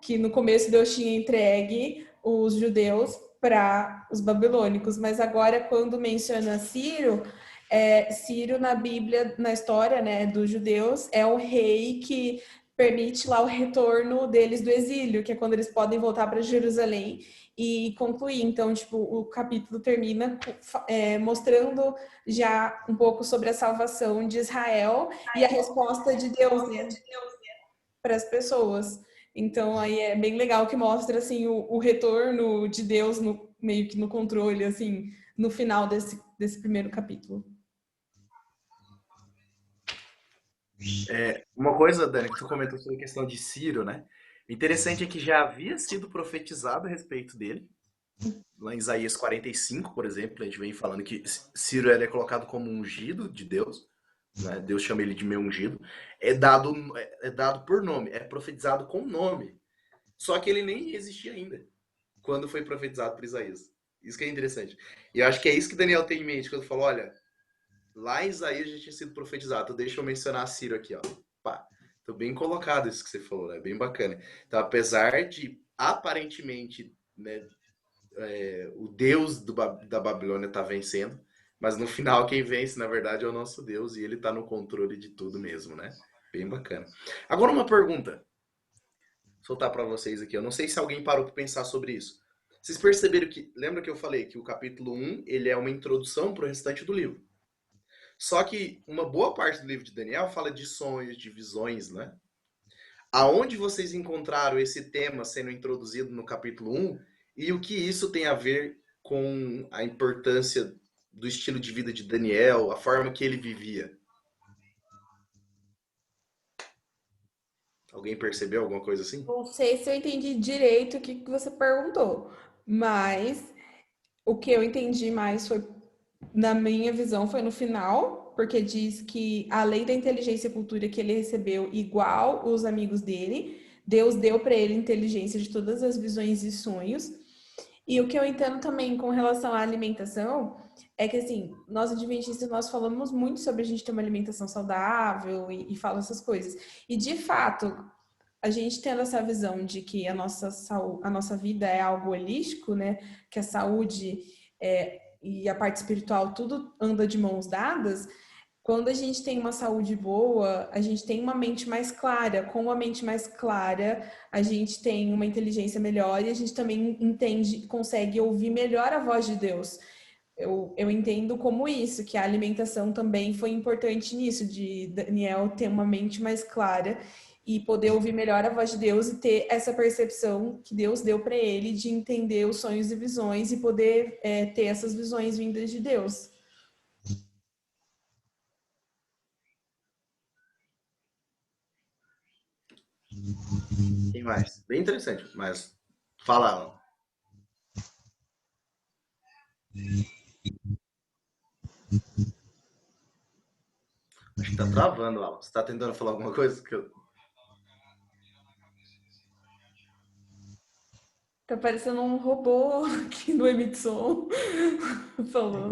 que no começo Deus tinha entregue os judeus para os babilônicos. Mas agora, quando menciona Ciro, Ciro na Bíblia, na história, né, dos judeus, é o rei que permite lá o retorno deles do exílio, que é quando eles podem voltar para Jerusalém e concluir. Então, tipo, o capítulo termina mostrando já um pouco sobre a salvação de Israel e a resposta de Deus, né, para as pessoas. Então, aí é bem legal que mostra, assim, o retorno de Deus meio que no controle, assim, no final desse primeiro capítulo. Uma coisa, Dani, que tu comentou sobre a questão de Ciro, né? O interessante é que já havia sido profetizado a respeito dele. Lá em Isaías 45, por exemplo, a gente vem falando que Ciro ele é colocado como ungido de Deus, né? Deus chama ele de meu ungido. É dado por nome, é profetizado com nome. Só que ele nem existia ainda quando foi profetizado por Isaías. Isso que é interessante. E eu acho que é isso que Daniel tem em mente quando falou, olha, lá em Isaías já tinha sido profetizado. Então deixa eu mencionar Ciro aqui, ó. Pá, tô bem colocado isso que você falou, né? Bem bacana. Então, apesar de aparentemente, né, o Deus da Babilônia tá vencendo, mas no final quem vence, na verdade, é o nosso Deus e ele tá no controle de tudo mesmo, né? Bem bacana. Agora uma pergunta. Vou soltar para vocês aqui. Eu não sei se alguém parou para pensar sobre isso. Vocês perceberam que, lembra que eu falei que o capítulo 1, ele é uma introdução para o restante do livro. Só que uma boa parte do livro de Daniel fala de sonhos, de visões, né? Aonde vocês encontraram esse tema sendo introduzido no capítulo 1 e o que isso tem a ver com a importância do estilo de vida de Daniel, a forma que ele vivia? Alguém percebeu alguma coisa assim? Não sei se eu entendi direito o que você perguntou, mas o que eu entendi mais foi, na minha visão, foi no final, porque diz que além da inteligência e cultura que ele recebeu igual os amigos dele, Deus deu para ele inteligência de todas as visões e sonhos. E o que eu entendo também com relação à alimentação é que, assim, nós adventistas, nós falamos muito sobre a gente ter uma alimentação saudável e fala essas coisas. E, de fato, a gente tendo essa visão de que a nossa vida é algo holístico, né? Que a saúde e a parte espiritual tudo anda de mãos dadas. Quando a gente tem uma saúde boa, a gente tem uma mente mais clara. Com a mente mais clara, a gente tem uma inteligência melhor e a gente também entende, consegue ouvir melhor a voz de Deus. Eu entendo como isso, que a alimentação também foi importante nisso, de Daniel ter uma mente mais clara e poder ouvir melhor a voz de Deus e ter essa percepção que Deus deu para ele de entender os sonhos e visões e poder ter essas visões vindas de Deus. Quem mais? Bem interessante, mas fala, Alan. Acho que tá travando, Alan. Você tá tentando falar alguma coisa? Tá parecendo um robô aqui no Emite Som falando.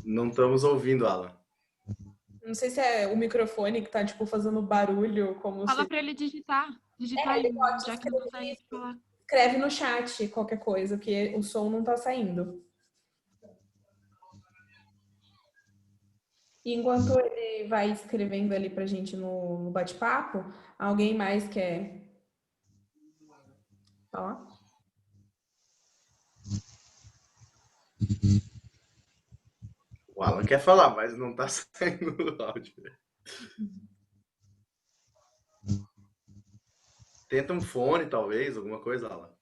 Não estamos ouvindo, Alan. Não sei se é o microfone que tá, tipo, fazendo barulho, como Fala se... para ele digitar. Digitar ele aí, pode já que não consegue falar. escreve no chat qualquer coisa, porque o som não tá saindo. E enquanto ele vai escrevendo ali pra gente no bate-papo, alguém mais quer falar? O Alan quer falar, mas não tá saindo o áudio. Tenta um fone, talvez, alguma coisa, Alan.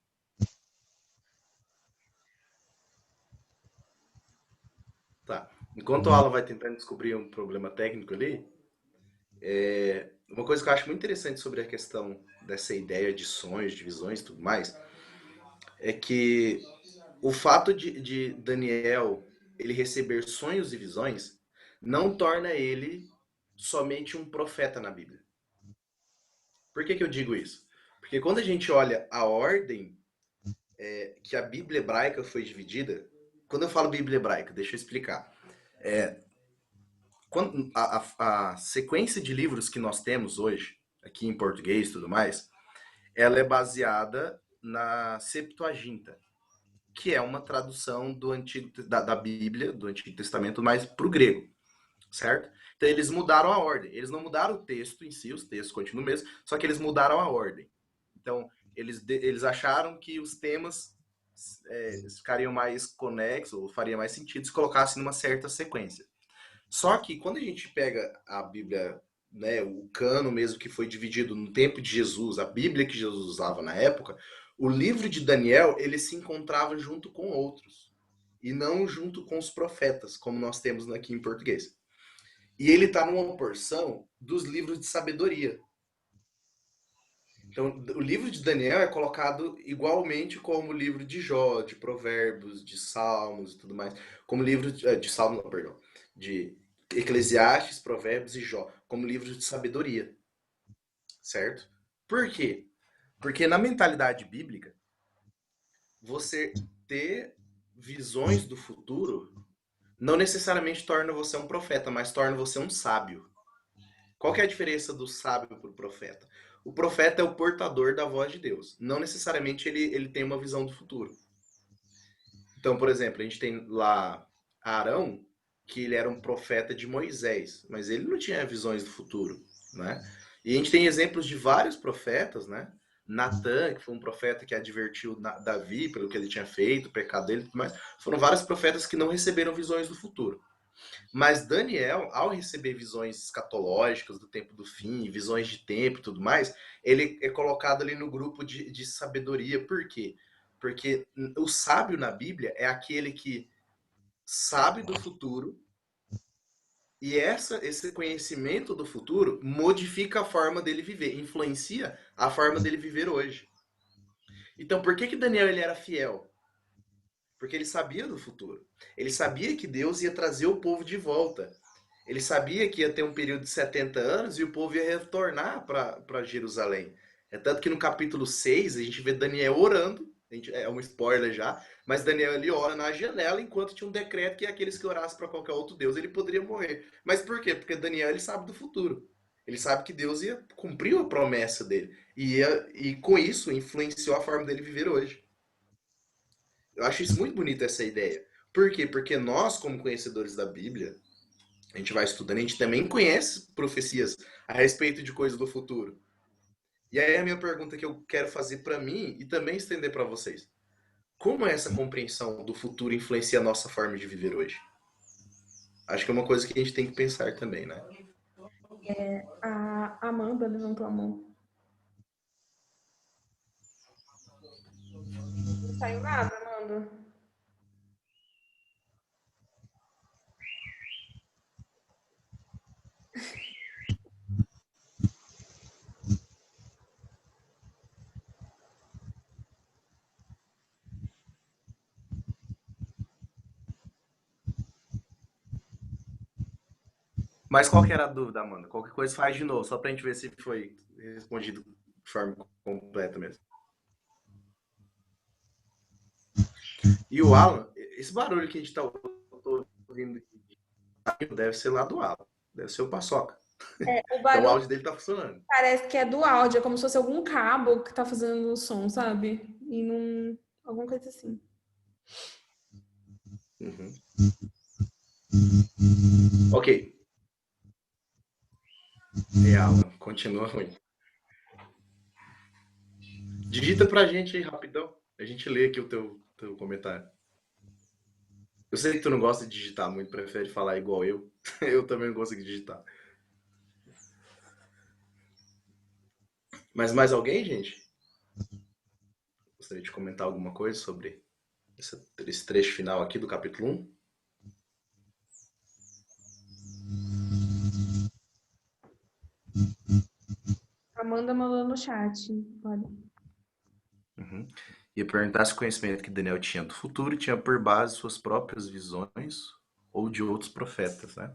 Tá. Enquanto o Alan vai tentando descobrir um problema técnico ali, uma coisa que eu acho muito interessante sobre a questão dessa ideia de sonhos, de visões e tudo mais, é que o fato de Daniel ele receber sonhos e visões não torna ele somente um profeta na Bíblia. Por que eu digo isso? Porque quando a gente olha a ordem que a Bíblia hebraica foi dividida, quando eu falo Bíblia hebraica, deixa eu explicar. a sequência de livros que nós temos hoje, aqui em português e tudo mais, ela é baseada na Septuaginta, que é uma tradução do da Bíblia, do Antigo Testamento, mais para o grego, certo? Então eles mudaram a ordem. Eles não mudaram o texto em si, os textos continuam mesmo, só que eles mudaram a ordem. Então eles acharam que os temas ficariam mais conexos, ou faria mais sentido se colocassem numa certa sequência. Só que quando a gente pega a Bíblia, né, o cano mesmo que foi dividido no tempo de Jesus, a Bíblia que Jesus usava na época, o livro de Daniel, ele se encontrava junto com outros, e não junto com os profetas, como nós temos aqui em português. E ele está numa porção dos livros de sabedoria. Então, o livro de Daniel é colocado igualmente como o livro de Jó, de Provérbios, de Salmos e tudo mais, como livro de Salmos, não, perdão, de Eclesiastes, Provérbios e Jó, como livros de sabedoria, certo? Por quê? Porque na mentalidade bíblica, você ter visões do futuro não necessariamente torna você um profeta, mas torna você um sábio. Qual que é a diferença do sábio para o profeta? O profeta é o portador da voz de Deus. Não necessariamente ele tem uma visão do futuro. Então, por exemplo, a gente tem lá Arão, que ele era um profeta de Moisés, mas ele não tinha visões do futuro, né? E a gente tem exemplos de vários profetas, né? Natan, que foi um profeta que advertiu Davi pelo que ele tinha feito, o pecado dele e tudo mais. Foram vários profetas que não receberam visões do futuro. Mas Daniel, ao receber visões escatológicas do tempo do fim, visões de tempo e tudo mais, ele é colocado ali no grupo de sabedoria. Por quê? Porque o sábio na Bíblia é aquele que sabe do futuro e esse conhecimento do futuro modifica a forma dele viver, influencia a forma dele viver hoje. Então, por que Daniel ele era fiel? Porque ele sabia do futuro. Ele sabia que Deus ia trazer o povo de volta. Ele sabia que ia ter um período de 70 anos e o povo ia retornar para Jerusalém. É tanto que no capítulo 6 a gente vê Daniel orando, é um spoiler já, mas Daniel ele ora na janela enquanto tinha um decreto que aqueles que orassem para qualquer outro Deus ele poderia morrer. Mas por quê? Porque Daniel ele sabe do futuro. Ele sabe que Deus ia cumprir a promessa dele. E com isso influenciou a forma dele viver hoje. Eu acho isso muito bonito, essa ideia. Por quê? Porque nós, como conhecedores da Bíblia, a gente vai estudando, a gente também conhece profecias a respeito de coisas do futuro. E aí a minha pergunta que eu quero fazer para mim e também estender para vocês. Como essa compreensão do futuro influencia a nossa forma de viver hoje? Acho que é uma coisa que a gente tem que pensar também, né? A Amanda levantou a mão. Não saiu nada, Amanda. Mas qual que era a dúvida, Amanda? Qualquer coisa faz de novo, só pra gente ver se foi respondido de forma completa mesmo. E o Alan, esse barulho que a gente tá ouvindo deve ser lá do Alan, deve ser o Paçoca. O barulho então o áudio dele tá funcionando. parece que é do áudio, é como se fosse algum cabo que tá fazendo o som, sabe? E não... alguma coisa assim. Uhum. Ok. Alan, continua ruim. Digita pra gente aí rapidão. A gente lê aqui o teu comentário. Eu sei que tu não gosta de digitar muito, prefere falar igual eu. Eu também não gosto de digitar. Mas mais alguém, gente? Gostaria de comentar alguma coisa sobre esse trecho final aqui do capítulo 1? Amanda mandou no chat. Olha. Uhum. E perguntar se o conhecimento que Daniel tinha do futuro tinha por base suas próprias visões ou de outros profetas, né?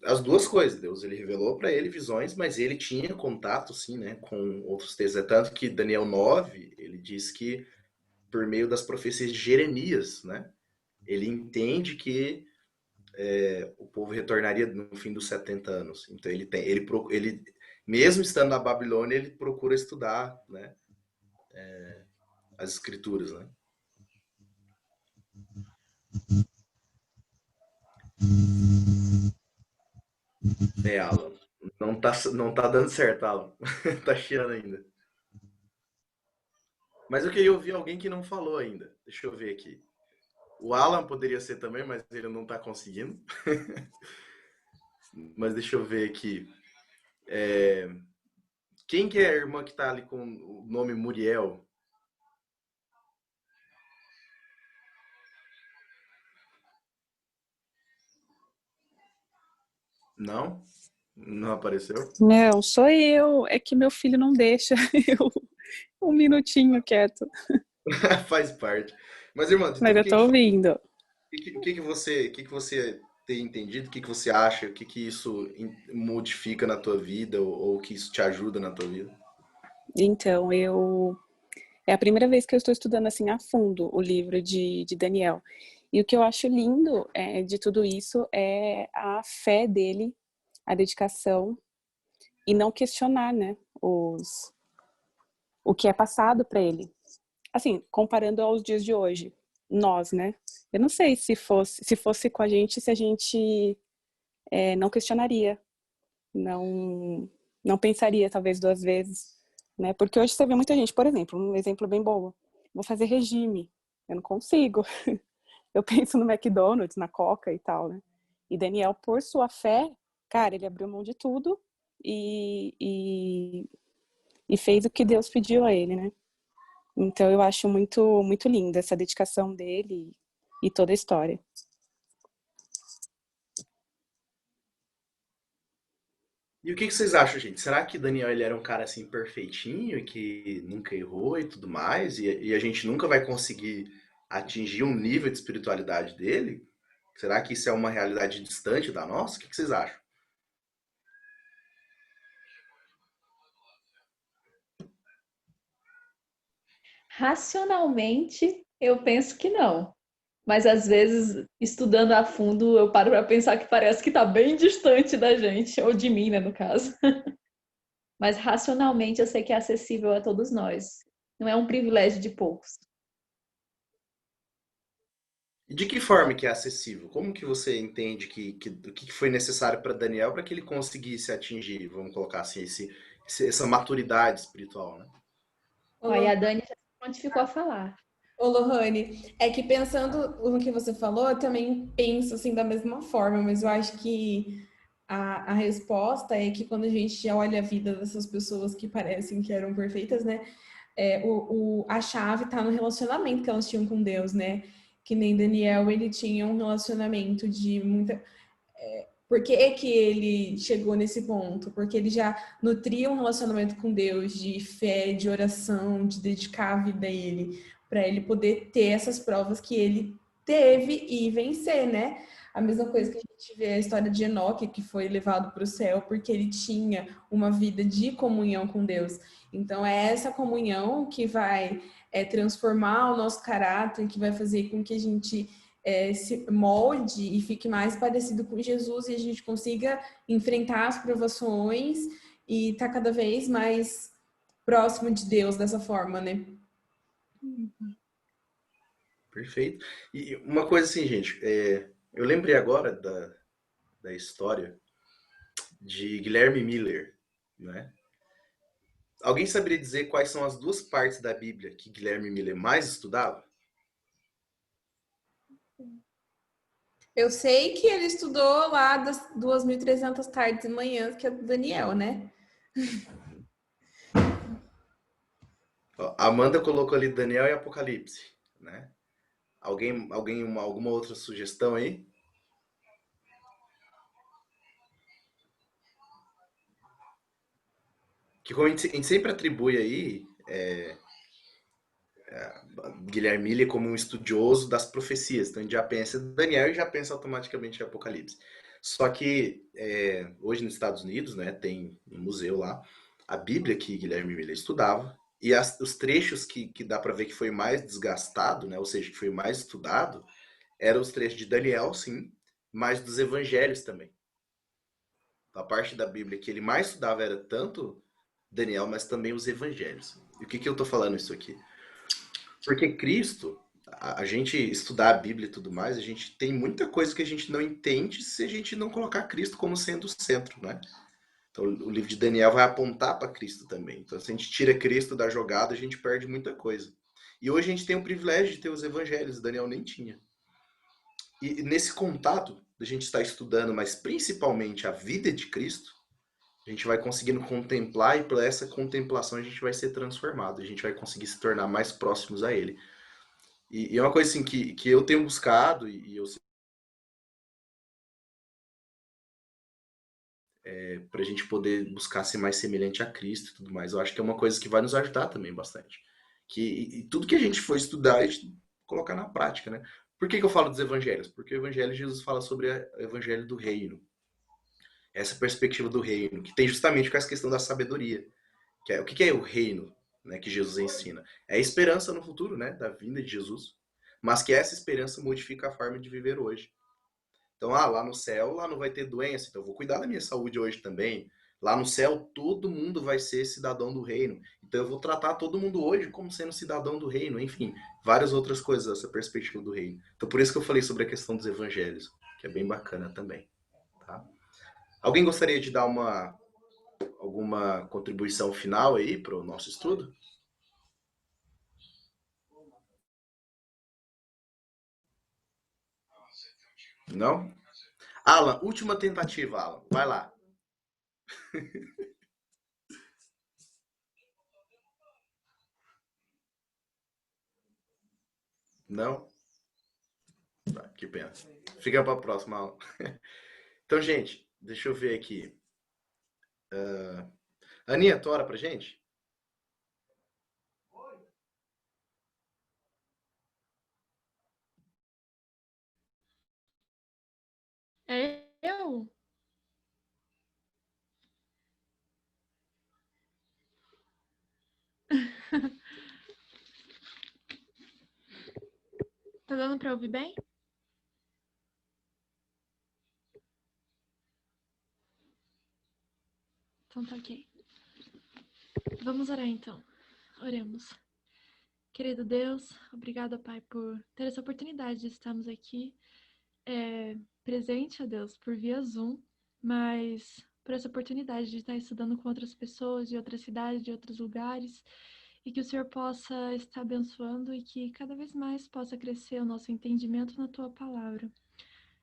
As duas coisas. Deus ele revelou para ele visões, mas ele tinha contato, sim, né, com outros textos. É tanto que Daniel 9, ele diz que por meio das profecias de Jeremias, né, ele entende que o povo retornaria no fim dos 70 anos. Então ele mesmo estando na Babilônia, ele procura estudar, né, as escrituras, né? Alan, não tá dando certo, Alan. Tá chiando ainda. Mas eu queria ouvir alguém que não falou ainda. Deixa eu ver aqui. O Alan poderia ser também, mas ele não tá conseguindo. Mas deixa eu ver aqui. Quem que é a irmã que tá ali com o nome Muriel? Não? Não apareceu? Não, sou eu. É que meu filho não deixa eu um minutinho quieto. Faz parte. Mas, irmã, então, Mas eu tô ouvindo. o que você tem entendido? O que você acha? O que isso modifica na tua vida ou que isso te ajuda na tua vida? Então, é a primeira vez que eu estou estudando assim a fundo o livro de Daniel. E o que eu acho lindo de tudo isso é a fé dele, a dedicação e não questionar, né, o que é passado para ele. Assim, comparando aos dias de hoje, nós, né? Eu não sei se fosse com a gente, se a gente não questionaria, não pensaria talvez 2 vezes, né? Porque hoje você vê muita gente, por exemplo, um exemplo bem bobo, vou fazer regime, eu não consigo. Eu penso no McDonald's, na Coca e tal, né? E Daniel, por sua fé, cara, ele abriu mão de tudo e fez o que Deus pediu a ele, né? Então eu acho muito, muito linda essa dedicação dele e toda a história. E o que vocês acham, gente? Será que Daniel ele era um cara assim perfeitinho e que nunca errou e tudo mais? E a gente nunca vai conseguir atingir um nível de espiritualidade dele? Será que isso é uma realidade distante da nossa? O que vocês acham? Racionalmente, eu penso que não. Mas às vezes, estudando a fundo, eu paro para pensar que parece que está bem distante da gente, ou de mim, né, no caso. Mas racionalmente eu sei que é acessível a todos nós. Não é um privilégio de poucos. E de que forma que é acessível? Como que você entende o que foi necessário para Daniel para que ele conseguisse atingir, vamos colocar assim, essa maturidade espiritual, né? Aí a Dani já se prontificou a falar. Ô, Lohane, é que pensando no que você falou, eu também penso assim da mesma forma, mas eu acho que a resposta é que quando a gente olha a vida dessas pessoas que parecem que eram perfeitas, né? A chave tá no relacionamento que elas tinham com Deus, né? Que nem Daniel, ele tinha um relacionamento de muita. Por que que ele chegou nesse ponto? Porque ele já nutria um relacionamento com Deus de fé, de oração, de dedicar a vida a ele, para ele poder ter essas provas que ele teve e vencer, né? A mesma coisa que a gente vê a história de Enoque, que foi levado para o céu porque ele tinha uma vida de comunhão com Deus. Então, é essa comunhão que vai transformar o nosso caráter, que vai fazer com que a gente se molde e fique mais parecido com Jesus e a gente consiga enfrentar as provações e estar cada vez mais próximo de Deus dessa forma, né? Perfeito. E uma coisa assim, gente, eu lembrei agora da história de Guilherme Miller, né? Alguém saberia dizer quais são as 2 partes da Bíblia que Guilherme Miller mais estudava? Eu sei que ele estudou lá das 2.300 tardes e manhãs, que é do Daniel, né? Ó, Amanda colocou ali Daniel e Apocalipse, né? Alguma outra sugestão aí? Que como a gente sempre atribui aí Guilherme Miller como um estudioso das profecias. Então a gente já pensa em Daniel e já pensa automaticamente em Apocalipse. Só que hoje nos Estados Unidos, né, tem um museu lá, a Bíblia que Guilherme Miller estudava, e os trechos que dá para ver que foi mais desgastado, né, ou seja, que foi mais estudado, eram os trechos de Daniel, sim, mas dos evangelhos também. A parte da Bíblia que ele mais estudava era tanto Daniel, mas também os evangelhos. E o que eu tô falando isso aqui? Porque Cristo, a gente estudar a Bíblia e tudo mais, a gente tem muita coisa que a gente não entende se a gente não colocar Cristo como sendo o centro, né? Então, o livro de Daniel vai apontar para Cristo também. Então, se a gente tira Cristo da jogada, a gente perde muita coisa. E hoje a gente tem o privilégio de ter os evangelhos, Daniel nem tinha. E nesse contato, a gente está estudando, mas principalmente a vida de Cristo, a gente vai conseguindo contemplar e por essa contemplação a gente vai ser transformado, a gente vai conseguir se tornar mais próximos a Ele. E é uma coisa assim que eu tenho buscado e eu para a gente poder buscar ser mais semelhante a Cristo e tudo mais. Eu acho que é uma coisa que vai nos ajudar também bastante. E tudo que a gente for estudar, a gente colocar na prática, né? Por que eu falo dos evangelhos? Porque o evangelho, Jesus fala sobre o evangelho do reino. Essa perspectiva do reino, que tem justamente com essa questão da sabedoria. Que é, o que é o reino, né, que Jesus ensina? É a esperança no futuro, né, da vinda de Jesus. Mas que essa esperança modifica a forma de viver hoje. Então, lá no céu, lá não vai ter doença, então eu vou cuidar da minha saúde hoje também. Lá no céu, todo mundo vai ser cidadão do reino. Então, eu vou tratar todo mundo hoje como sendo cidadão do reino. Enfim, várias outras coisas, essa perspectiva do reino. Então, por isso que eu falei sobre a questão dos evangelhos, que é bem bacana também. Tá? Alguém gostaria de dar alguma contribuição final aí para o nosso estudo? Não? Alan, última tentativa, Alan. Vai lá. Não? Tá, que pena. Fica para a próxima aula. Então, gente, deixa eu ver aqui. Aninha, tora pra gente? É eu? Tá dando pra ouvir bem? Então tá ok. Vamos orar então. Oremos. Querido Deus, obrigada, Pai, por ter essa oportunidade de estarmos aqui presente, ó Deus, por via Zoom, mas por essa oportunidade de estar estudando com outras pessoas de outras cidades, de outros lugares, e que o Senhor possa estar abençoando e que cada vez mais possa crescer o nosso entendimento na Tua Palavra.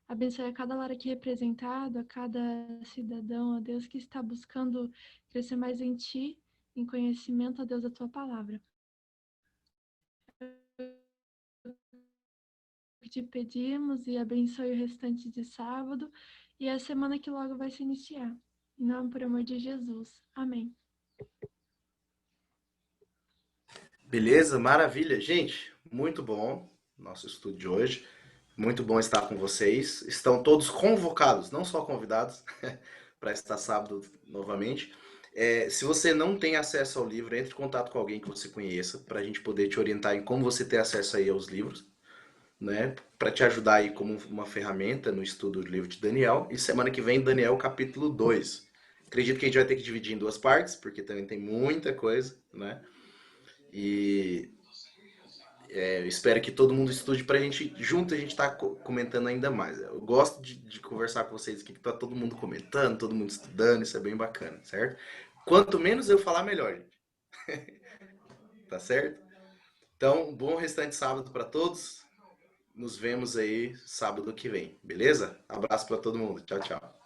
Abençoe a cada lar aqui representado, a cada cidadão, ó Deus, que está buscando crescer mais em Ti, em conhecimento, ó Deus, da Tua Palavra. Te pedimos e abençoe o restante de sábado e a semana que logo vai se iniciar. Em nome, por amor de Jesus. Amém. Beleza, maravilha. Gente, muito bom nosso estudo de hoje. Muito bom estar com vocês. Estão todos convocados, não só convidados, para estar sábado novamente. Se você não tem acesso ao livro, entre em contato com alguém que você conheça, para a gente poder te orientar em como você ter acesso aí aos livros, né? Para te ajudar aí como uma ferramenta no estudo do livro de Daniel. E semana que vem, Daniel, capítulo 2. Acredito que a gente vai ter que dividir em duas partes, porque também tem muita coisa, né? E eu espero que todo mundo estude pra gente, junto a gente tá comentando ainda mais. Eu gosto de conversar com vocês aqui, que tá todo mundo comentando, todo mundo estudando, isso é bem bacana, certo? Quanto menos eu falar, melhor, gente. Tá certo? Então, bom restante sábado para todos. Nos vemos aí sábado que vem, beleza? Abraço para todo mundo. Tchau, tchau.